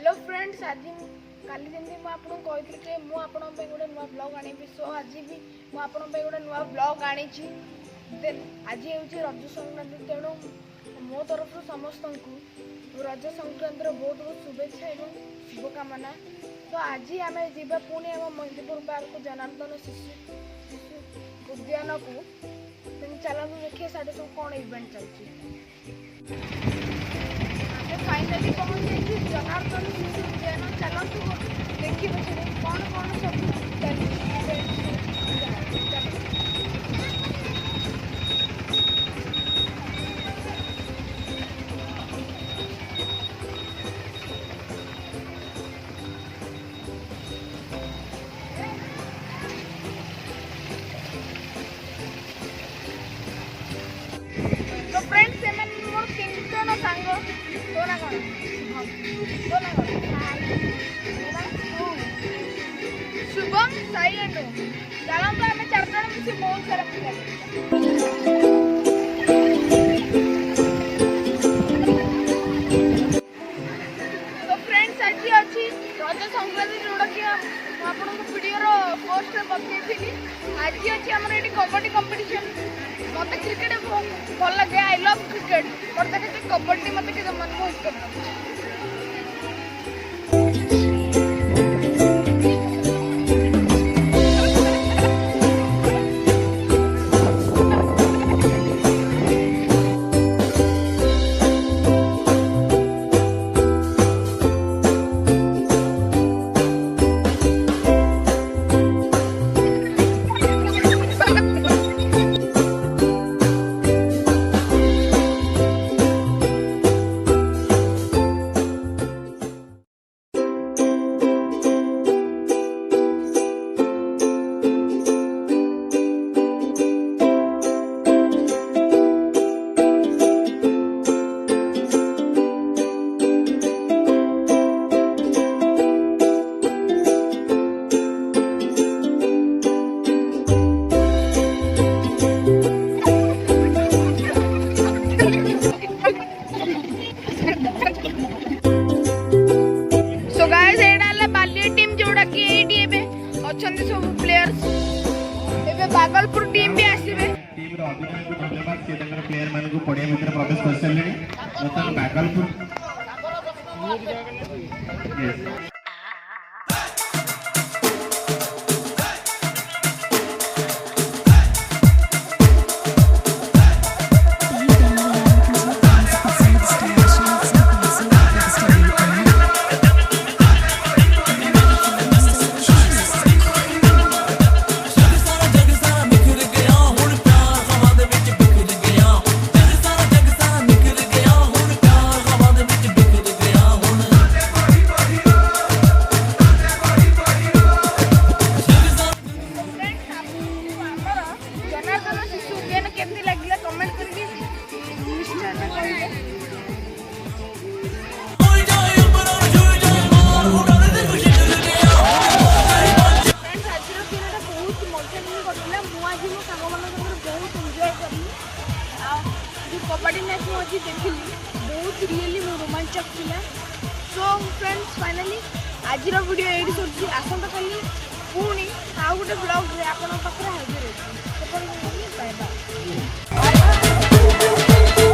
Hello friends, आज काली जमी मुझे कही कि मुझे गोटे नुआ ब्लॉग आनी। सो आज भी मुझे गोटे नुआ ब्लॉग आनी। देन आज हूँ रज संक्रांति, तेणु मो तरफ समस्त को रज संक्रांतिर बहुत बहुत शुभेच्छा और शुभकामना। तो आज आम जा पुणी आम मेहंदीपुर पार्क जनार्दन शिशु उद्यान को। चलते देखिए साढ़े सब कौन इवेंट चलती। फाइनाली पहुंचे जनार्दन शिशु उद्यान। चलते देखिए कौन कौन सब शुभम साई एंड चलते आम चार जन मिसी बहुत सारा तो फ्रेंड्स आज अच्छी रज संक्रांति जोड़ा कि आपको वीडियो पोस्ट पकई आज अच्छी आम ये कबड्डी कंपिटिशन। मत क्रिकेट भल लगे, I love cricket, but kabaddi मत मन मोहित कर। सब प्लेयर्स एबे बागलपुर टीम भी आसीबे। टीम रो अधिनायक को धन्यवाद के तंगर प्लेयर मान को पड़िया भीतर प्रवेश कर सलेनी। मतलब बागलपुर यस कबड्डी मैच में देखी बहुत रियली रोमांचक था। सो फ्रेंड्स फाइनाली आज वीडियो ये सर आसंता काली पुणी आउ गोटे ब्लॉग आप हाजिर होती। Bye bye.